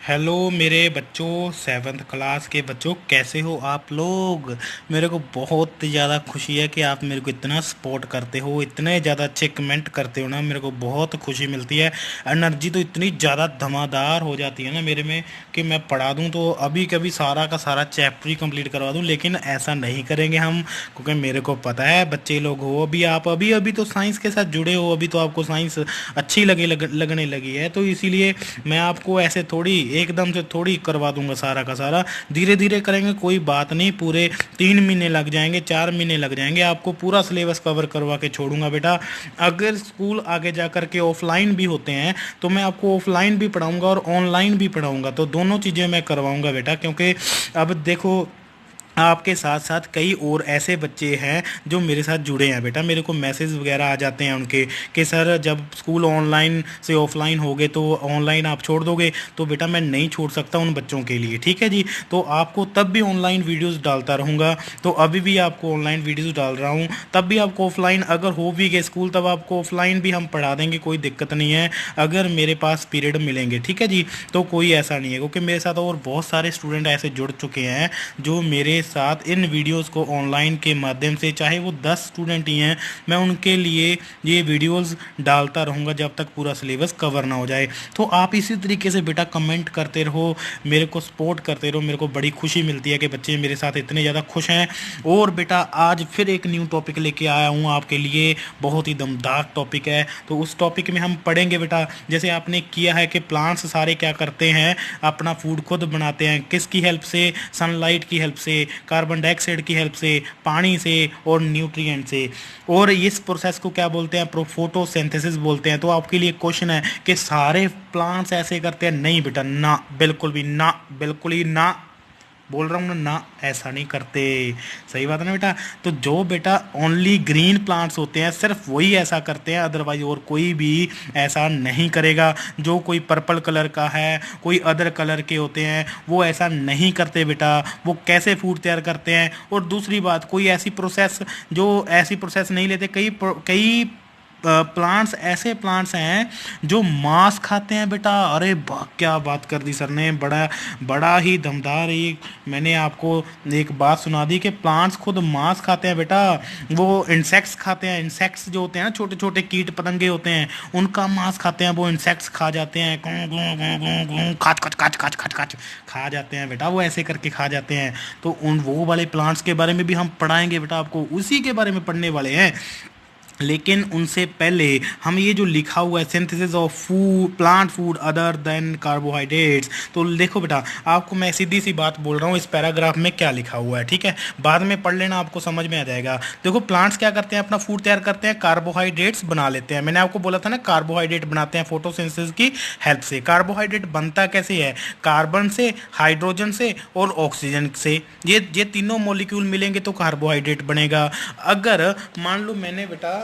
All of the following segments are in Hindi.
हेलो मेरे बच्चों, सेवन्थ क्लास के बच्चों, कैसे हो आप लोग। मेरे को बहुत ज़्यादा खुशी है कि आप मेरे को इतना सपोर्ट करते हो, इतने ज़्यादा अच्छे कमेंट करते हो ना, मेरे को बहुत खुशी मिलती है। एनर्जी तो इतनी ज़्यादा धमादार हो जाती है ना मेरे में कि मैं पढ़ा दूँ तो अभी कभी सारा का सारा चैप्टर ही कंप्लीट करवा दूँ, लेकिन ऐसा नहीं करेंगे हम, क्योंकि मेरे को पता है बच्चे लोग हो, अभी आप अभी अभी तो साइंस के साथ जुड़े हो, अभी तो आपको साइंस अच्छी लगने लगी है, तो इसीलिए मैं आपको ऐसे थोड़ी एकदम से थोड़ी करवा दूंगा सारा का सारा। धीरे धीरे करेंगे, कोई बात नहीं। पूरे 3 महीने लग जाएंगे, 4 महीने लग जाएंगे, आपको पूरा सिलेबस कवर करवा के छोड़ूंगा बेटा। अगर स्कूल आगे जा कर के ऑफलाइन भी होते हैं तो मैं आपको ऑफलाइन भी पढ़ाऊंगा और ऑनलाइन भी पढ़ाऊंगा, तो दोनों चीज़ें मैं करवाऊंगा बेटा। क्योंकि अब देखो, आपके साथ साथ कई और ऐसे बच्चे हैं जो मेरे साथ जुड़े हैं बेटा। मेरे को मैसेज वगैरह आ जाते हैं उनके कि सर जब स्कूल ऑनलाइन से ऑफलाइन हो गए तो ऑनलाइन आप छोड़ दोगे, तो बेटा मैं नहीं छोड़ सकता उन बच्चों के लिए, ठीक है जी। तो आपको तब भी ऑनलाइन वीडियोस डालता रहूँगा, तो अभी भी आपको ऑनलाइन वीडियोस डाल रहा हूँ, तब भी आपको ऑफलाइन अगर हो भी गए स्कूल तब आपको ऑफलाइन भी हम पढ़ा देंगे, कोई दिक्कत नहीं है, अगर मेरे पास पीरियड मिलेंगे, ठीक है जी। तो कोई ऐसा नहीं है, क्योंकि मेरे साथ और बहुत सारे स्टूडेंट ऐसे जुड़ चुके हैं जो मेरे साथ इन वीडियोस को ऑनलाइन के माध्यम से, चाहे वो 10 स्टूडेंट ही हैं, मैं उनके लिए ये वीडियोस डालता रहूँगा जब तक पूरा सिलेबस कवर ना हो जाए। तो आप इसी तरीके से बेटा कमेंट करते रहो, मेरे को सपोर्ट करते रहो, मेरे को बड़ी खुशी मिलती है कि बच्चे मेरे साथ इतने ज़्यादा खुश हैं। और बेटा आज फिर एक न्यू टॉपिक लेके आया हूँ आपके लिए, बहुत ही दमदार टॉपिक है। तो उस टॉपिक में हम पढ़ेंगे बेटा, जैसे आपने किया है कि प्लांट्स सारे क्या करते हैं, अपना फूड खुद बनाते हैं, किसकी हेल्प से, सनलाइट की हेल्प से, कार्बन डाइऑक्साइड की हेल्प से, पानी से और न्यूट्रिएंट से। और इस प्रोसेस को क्या बोलते हैं, फोटोसिंथेसिस बोलते हैं। तो आपके लिए क्वेश्चन है कि सारे प्लांट्स ऐसे करते हैं? नहीं बेटा, ना, बिल्कुल भी ना, बिल्कुल ही ना, बोल रहा हूँ ना, ना, ऐसा नहीं करते। सही बात है ना बेटा। तो जो बेटा ओनली ग्रीन प्लांट्स होते हैं सिर्फ वही ऐसा करते हैं, अदरवाइज और कोई भी ऐसा नहीं करेगा। जो कोई पर्पल कलर का है, कोई अदर कलर के होते हैं, वो ऐसा नहीं करते बेटा। वो कैसे फूड तैयार करते हैं, और दूसरी बात, कोई ऐसी प्रोसेस, जो ऐसी प्रोसेस नहीं लेते। कई प्लांट्स ऐसे प्लांट्स हैं जो मांस खाते हैं बेटा। अरे वाह, क्या बात कर दी सर ने, बड़ा बड़ा ही दमदार। एक मैंने आपको एक बात सुना दी कि प्लांट्स खुद मांस खाते हैं बेटा। वो इंसेक्ट्स खाते हैं, इंसेक्ट्स जो होते हैं ना, छोटे छोटे कीट पतंगे होते हैं, उनका मांस खाते हैं। वो इंसेक्ट्स खा जाते हैं, गूं गूं गूं गूं गूं, खाच खाच खाच खाच खाच खाच खा जाते हैं बेटा, वो ऐसे करके खा जाते हैं। तो उन वो वाले प्लांट्स के बारे में भी हम पढ़ाएंगे बेटा, आपको उसी के बारे में पढ़ने वाले हैं। लेकिन उनसे पहले हम ये जो लिखा हुआ है, synthesis of food, plant food other than carbohydrates, तो देखो बेटा, आपको मैं सीधी सी बात बोल रहा हूँ, इस पैराग्राफ में क्या लिखा हुआ है, ठीक है, बाद में पढ़ लेना, आपको समझ में आ जाएगा। देखो, प्लांट्स क्या करते हैं, अपना फूड तैयार करते हैं, कार्बोहाइड्रेट्स बना लेते हैं। मैंने आपको बोला था ना, कार्बोहाइड्रेट बनाते हैं फोटोसिंथेसिस की हेल्प से। कार्बोहाइड्रेट बनता कैसे है, कार्बन से, हाइड्रोजन से और ऑक्सीजन से। ये तीनों मॉलिक्यूल मिलेंगे तो कार्बोहाइड्रेट बनेगा। अगर मान लो मैंने बेटा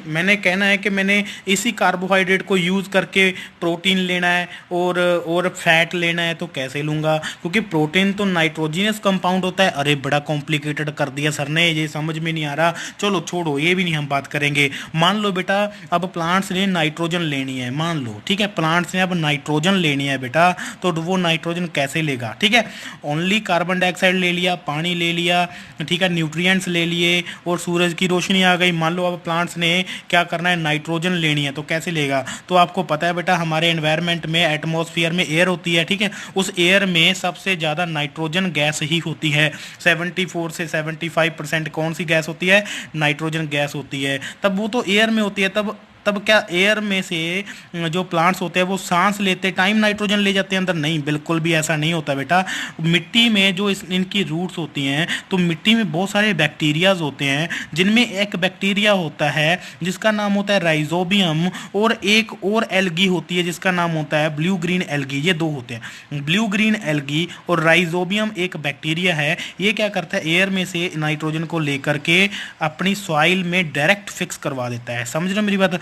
मैंने कहना है कि मैंने इसी कार्बोहाइड्रेट को यूज़ करके प्रोटीन लेना है और फैट लेना है, तो कैसे लूँगा, क्योंकि प्रोटीन तो नाइट्रोजिनस कंपाउंड होता है। अरे बड़ा कॉम्प्लिकेटेड कर दिया सर ने, ये समझ में नहीं आ रहा। चलो छोड़ो, ये भी नहीं हम बात करेंगे। मान लो बेटा, अब प्लांट्स ने नाइट्रोजन लेनी है, मान लो, ठीक है, प्लांट्स ने अब नाइट्रोजन लेनी है बेटा, तो वो नाइट्रोजन कैसे लेगा, ठीक है। ओनली कार्बन डाइऑक्साइड ले लिया, पानी ले लिया, ठीक है, न्यूट्रिएंट्स ले लिए, और सूरज की रोशनी आ गई। मान लो अब प्लांट्स ने क्या करना है, नाइट्रोजन लेनी है, तो कैसे लेगा। तो आपको पता है बेटा, हमारे एनवायरनमेंट में, एटमॉस्फेयर में एयर होती है, ठीक है, उस एयर में सबसे ज़्यादा नाइट्रोजन गैस ही होती है। 74 से 75% कौन सी गैस होती है, नाइट्रोजन गैस होती है। तब वो तो एयर में होती है, तब तब क्या एयर में से जो प्लांट्स होते हैं वो सांस लेते टाइम नाइट्रोजन ले जाते हैं अंदर? नहीं, बिल्कुल भी ऐसा नहीं होता बेटा। मिट्टी में जो इनकी रूट्स होती हैं, तो मिट्टी में बहुत सारे बैक्टीरियाज होते हैं, जिनमें एक बैक्टीरिया होता है जिसका नाम होता है राइजोबियम, और एक और एल्गी होती है जिसका नाम होता है ब्लू ग्रीन एल्गी। ये दो होते हैं, ब्लू ग्रीन एल्गी और राइजोबियम एक बैक्टीरिया है। ये क्या करता है, एयर में से नाइट्रोजन को लेकर के अपनी सॉइल में डायरेक्ट फिक्स करवा देता है। समझ रहे हो मेरी बात।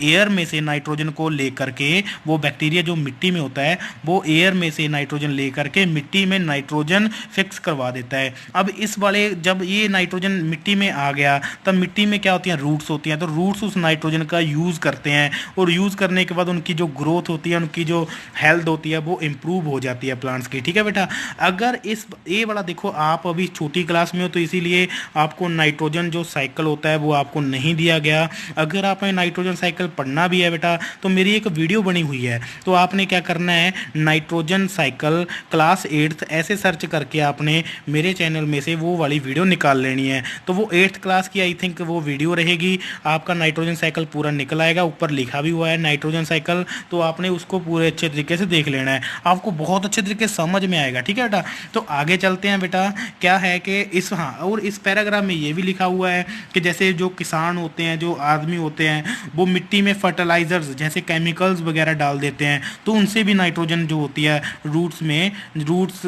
एयर में से नाइट्रोजन को लेकर के, वो बैक्टीरिया जो मिट्टी में होता है वो एयर में से नाइट्रोजन लेकर के मिट्टी में नाइट्रोजन फिक्स करवा देता है। अब इस वाले जब ये नाइट्रोजन मिट्टी में आ गया तब मिट्टी में क्या होती हैं, रूट्स होती हैं, तो रूट्स उस नाइट्रोजन का यूज़ करते हैं और यूज़ करने के बाद उनकी जो ग्रोथ होती है, उनकी जो हेल्थ होती है वो इम्प्रूव हो जाती है प्लांट्स की। ठीक है बेटा, अगर इस ये वाला देखो, आप अभी छोटी क्लास में हो तो इसीलिए आपको नाइट्रोजन जो साइकिल होता है वो आपको नहीं दिया गया। अगर आपने नाइट्रोजन साइकिल पढ़ना भी है बेटा तो मेरी एक वीडियो बनी हुई है, तो आपने क्या करना है, नाइट्रोजन साइकिल क्लास 8th ऐसे सर्च करके आपने मेरे चैनल में से वो वाली वीडियो निकाल लेनी है। तो वो 8th क्लास की आई थिंक वो वीडियो रहेगी, आपका नाइट्रोजन साइकिल पूरा निकल आएगा, ऊपर लिखा भी हुआ है नाइट्रोजन साइकिल, तो आपने उसको पूरे अच्छे तरीके से देख लेना है, आपको बहुत अच्छे तरीके से समझ में आएगा। ठीक है बेटा, तो आगे चलते हैं बेटा। क्या है कि इस, हाँ, और इस पैराग्राफ में ये भी लिखा हुआ है कि जैसे जो किसान होते हैं, जो आदमी होते हैं, वो मिट्टी में फर्टिलाइजर्स जैसे केमिकल्स वगैरह डाल देते हैं, तो उनसे भी नाइट्रोजन जो होती है रूट्स में, रूट्स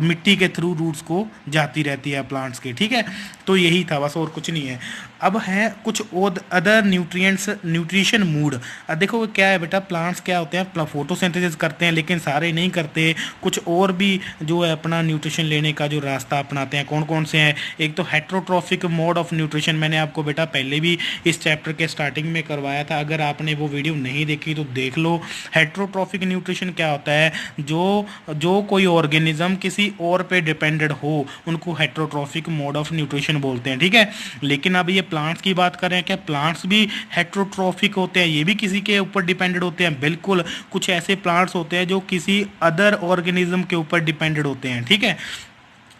मिट्टी के थ्रू रूट्स को जाती रहती है प्लांट्स के। ठीक है, तो यही था बस, और कुछ नहीं है। अब है कुछ अदर न्यूट्रिएंट्स न्यूट्रिशन मूड। देखो क्या है बेटा, प्लांट्स क्या होते हैं, फोटोसिंथेसिस करते हैं लेकिन सारे नहीं करते, कुछ और भी जो है अपना न्यूट्रिशन लेने का जो रास्ता अपनाते हैं। कौन कौन से हैं, एक तो हेट्रोट्रॉफिक मोड ऑफ न्यूट्रिशन, मैंने आपको बेटा पहले भी इस चैप्टर के स्टार्टिंग में करवाया था, अगर आपने वो वीडियो नहीं देखी तो देख लो। हेट्रोट्रॉफिक न्यूट्रिशन क्या होता है, जो जो कोई ऑर्गेनिज्म किसी और पे डिपेंडेड हो उनको हेट्रोट्रॉफिक मोड ऑफ न्यूट्रिशन बोलते हैं। ठीक है, लेकिन अब ये प्लांट्स की बात करें, क्या प्लांट्स भी हेट्रोट्रॉफिक होते हैं, ये भी किसी के ऊपर डिपेंडेड होते हैं? बिल्कुल, कुछ ऐसे प्लांट्स होते हैं जो किसी अदर ऑर्गेनिज्म के ऊपर डिपेंडेड होते हैं। ठीक है,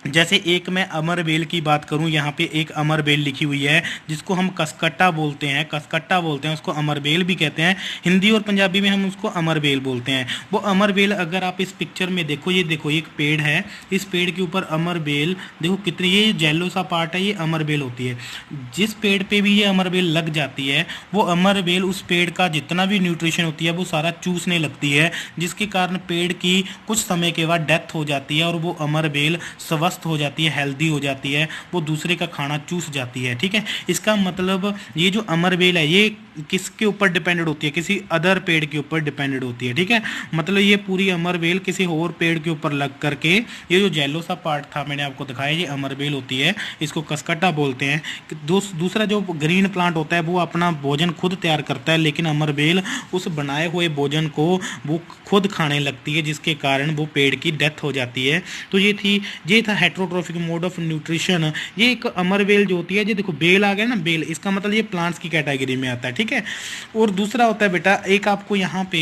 जैसे एक मैं अमर बेल की बात करूं, यहाँ पे एक अमर बेल लिखी हुई है जिसको हम कसकट्टा बोलते हैं, कसकट्टा बोलते हैं उसको, अमर बेल भी कहते हैं, हिंदी और पंजाबी में हम उसको अमर बेल बोलते हैं। वो अमर बेल अगर आप इस पिक्चर में देखो, ये देखो एक पेड़ है, इस पेड़ के ऊपर अमर बेल देखो कितनी, ये येलो सा पार्ट है, ये अमर बेल होती है। जिस पेड़ पे भी ये अमर बेल लग जाती है, वो अमर बेल उस पेड़ का जितना भी न्यूट्रिशन होती है वो सारा चूसने लगती है, जिसके कारण पेड़ की कुछ समय के बाद डेथ हो जाती है और वो अमर बेल स्वस्थ हो जाती है, हेल्दी हो जाती है, वो दूसरे का खाना चूस जाती है। ठीक है, इसका मतलब ये जो अमर बेल है ये किसके ऊपर डिपेंडेड होती है, किसी अदर पेड़ के ऊपर डिपेंडेड होती है। ठीक है, मतलब ये पूरी अमर बेल किसी और पेड़ के ऊपर लग करके, ये जो येलो सा पार्ट था मैंने आपको दिखाया, ये अमर बेल होती है, इसको कसकट्टा बोलते हैं। दूसरा जो ग्रीन प्लांट होता है वो अपना भोजन खुद तैयार करता है, लेकिन अमर बेल उस बनाए हुए भोजन को वो खुद खाने लगती है, जिसके कारण वो पेड़ की डेथ हो जाती है। तो ये था हेट्रोट्रॉफिक मोड ऑफ न्यूट्रिशन। ये एक अमर बेल जो होती है, ये देखो बेल आ गया ना, बेल, इसका मतलब ये प्लांट्स की कैटेगरी में आता है। ठीक है, और दूसरा होता है बेटा, एक आपको यहाँ पे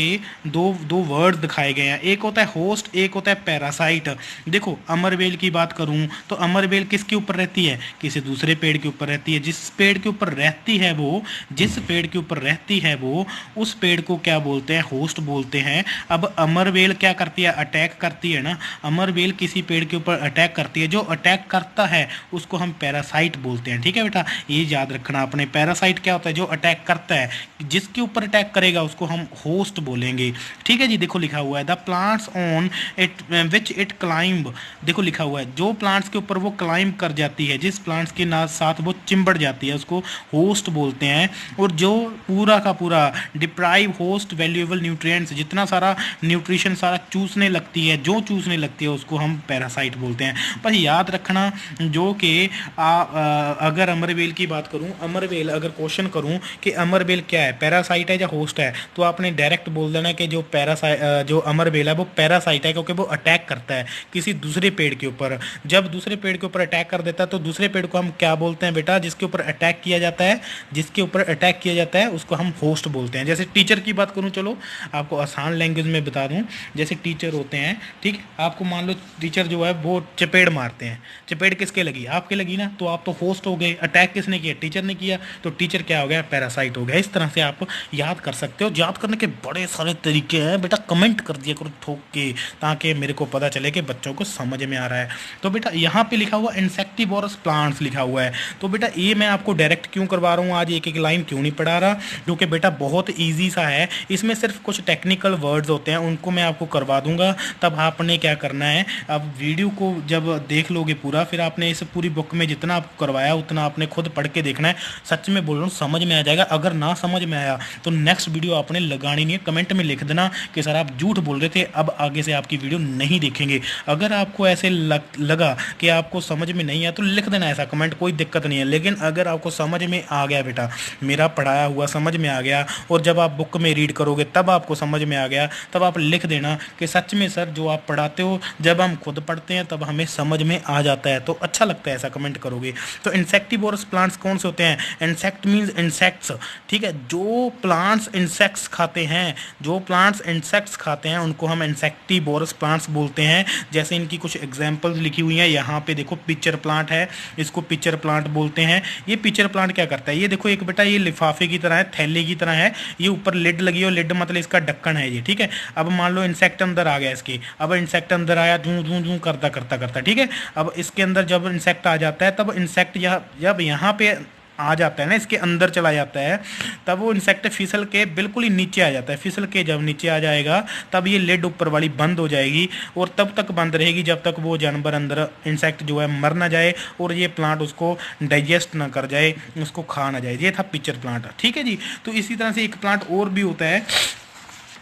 दो वर्ड दिखाए गए हैं, एक होता है होस्ट, एक होता है पैरासाइट। देखो अमर बेल की बात करूँ तो अमर बेल किसके ऊपर रहती है, किसी दूसरे पेड़ के ऊपर रहती है। जिस पेड़ के ऊपर रहती है वो, जिस पेड़ के ऊपर रहती है वो, उस पेड़ को क्या बोलते हैं, होस्ट बोलते हैं। अब अमर बेल क्या करती है, अटैक करती है ना, अमर बेल किसी पेड़ के ऊपर अटैक करती है, जो अटैक करता है उसको हम पैरासाइट बोलते हैं। ठीक है बेटा, ये याद रखना आपने, पैरासाइट क्या होता है, जो अटैक करता है, जिसके ऊपर अटैक करेगा उसको हम होस्ट बोलेंगे। ठीक है जी, देखो लिखा हुआ है the plants on it which it climb, देखो लिखा हुआ है जो प्लांट्स के ऊपर वो क्लाइंब कर जाती है, जिस प्लांट्स के साथ वो चिंबड़ जाती है उसको होस्ट बोलते हैं। और जो पूरा का पूरा डिप्राइव होस्ट वैल्यूएबल न्यूट्रिएंट्स, जितना सारा न्यूट्रिशन सारा चूसने लगती है, जो चूसने लगती है उसको हम पैरासाइट बोलते हैं। पर याद रखना, जो कि अगर अमरबेल की बात करूं, अमरबेल अगर क्वेश्चन करूं कि अमरबेल क्या है, पैरासाइट है या होस्ट है, तो आपने डायरेक्ट बोल देना कि जो अमरबेल है वो पैरासाइट है, क्योंकि वो अटैक करता है किसी दूसरे पेड़ के ऊपर। जब दूसरे पेड़ के ऊपर अटैक कर देता है तो दूसरे पेड़ को हम क्या बोलते हैं बेटा, जिसके ऊपर अटैक किया जाता है, जिसके ऊपर अटैक किया जाता है उसको हम होस्ट बोलते हैं। जैसे टीचर की बात करूं, चलो आपको आसान लैंग्वेज में बता दूं, जैसे टीचर होते हैं, ठीक, आपको मान लो टीचर जो है वो चपेड़ मारते हैं, चपेड़ किसके लगी, आपके लगी ना, तो आप तो होस्ट हो गए। अटैक किसने किया, टीचर ने किया, तो टीचर क्या हो गया, पैरासाइट हो गया। इस तरह से आप याद कर सकते हो। याद करने के बड़े सारे तरीके हैं बेटा, कमेंट कर दिया करो ठोक के, ताकि मेरे को पता चले कि बच्चों को समझ में आ रहा है। तो बेटा यहाँ पे लिखा हुआ इंसेक्टिवोरस प्लांट्स लिखा हुआ है, तो बेटा ये मैं आपको डायरेक्ट क्यों करवा रहा हूँ, आज एक एक लाइन क्यों नहीं पढ़ा रहा, क्योंकि बेटा बहुत ईजी सा है, इसमें सिर्फ कुछ टेक्निकल वर्ड्स होते हैं, उनको मैं आपको करवा दूंगा। तब आपने क्या करना है, अब वीडियो को जब देख लोगे पूरा, फिर आपने इस पूरी बुक में जितना आपको करवाया उतना आपने खुद पढ़ के देखना है। सच में बोल रहा हूँ, समझ में आ जाएगा। अगर ना समझ में आया तो नेक्स्ट वीडियो आपने लगानी नहीं है, कमेंट में लिख देना कि सर आप झूठ बोल रहे थे, अब आगे से आपकी वीडियो नहीं देखेंगे। अगर आपको ऐसे लगा कि आपको समझ में नहीं आया तो लिख देना ऐसा कमेंट, कोई दिक्कत नहीं है। लेकिन अगर आपको समझ में आ गया बेटा, मेरा पढ़ाया हुआ समझ में आ गया, और जब आप बुक में रीड करोगे तब आपको समझ में आ गया, तब आप लिख देना कि सच में सर जो आप पढ़ाते हो जब हम खुद पढ़ते हैं तब हमें समझ में आ जाता है, तो अच्छा लगता है, ऐसा कमेंट करोगे। तो इंसेक्टिवोरस प्लांट्स कौन से होते हैं? इंसेक्ट मीन्स इंसेक्ट्स, ठीक है। जो प्लांट्स इंसेक्ट्स खाते हैं, जो प्लांट्स इंसेक्ट्स खाते हैं उनको हम इंसेक्टिवोरस प्लांट्स बोलते हैं। जैसे इनकी कुछ एग्जांपल्स लिखी हुई हैं यहाँ पे देखो, पिचर प्लांट है, इसको पिचर प्लांट बोलते हैं। ये पिचर प्लांट क्या करता है, ये देखो एक बेटा ये लिफाफे की तरह है, थैले की तरह है, ये ऊपर लिड लगी हो, लिड मतलब इसका ढक्कन है ये, ठीक है। अब मान लो इंसेक्ट अंदर आ गया इसके, अब इंसेक्ट अंदर आया, धूं धूं धूं करता करता करता, ठीक है। अब इसके अंदर जब इंसेक्ट आ जाता है तब इंसेक्ट जब यहाँ पे आ जाता है ना, इसके अंदर चला जाता है, तब वो इंसेक्ट फिसल के बिल्कुल ही नीचे आ जाता है। फिसल के जब नीचे आ जाएगा तब ये लिड ऊपर वाली बंद हो जाएगी, और तब तक बंद रहेगी जब तक वो जानवर अंदर इंसेक्ट जो है मर ना जाए और ये प्लांट उसको डाइजेस्ट ना कर जाए, उसको खा ना जाए। ये था पिक्चर प्लांट, ठीक है जी। तो इसी तरह से एक प्लांट और भी होता है,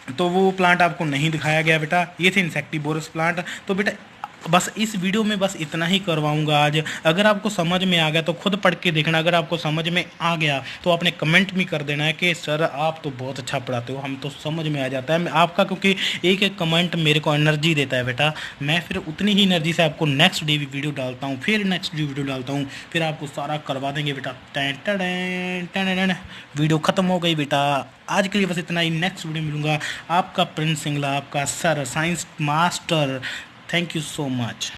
तो वो प्लांट आपको नहीं दिखाया गया बेटा, ये थे इंसेक्टिवोरस प्लांट। तो बेटा बस इस वीडियो में बस इतना ही करवाऊंगा आज। अगर आपको समझ में आ गया तो खुद पढ़ के देखना, अगर आपको समझ में आ गया तो आपने कमेंट भी कर देना है कि सर आप तो बहुत अच्छा पढ़ाते हो, हम तो समझ में आ जाता है आपका, क्योंकि एक एक कमेंट मेरे को एनर्जी देता है बेटा। मैं फिर उतनी ही एनर्जी से आपको नेक्स्ट डे भी वीडियो डालता हूँ, फिर नेक्स्ट डे वीडियो डालता हूँ, फिर आपको सारा करवा देंगे बेटा। वीडियो ख़त्म हो गई बेटा, आज के लिए बस इतना ही। नेक्स्ट वीडियो मिलूंगा, आपका प्रिंस सिंगला, आपका sir science master. Thank you so much.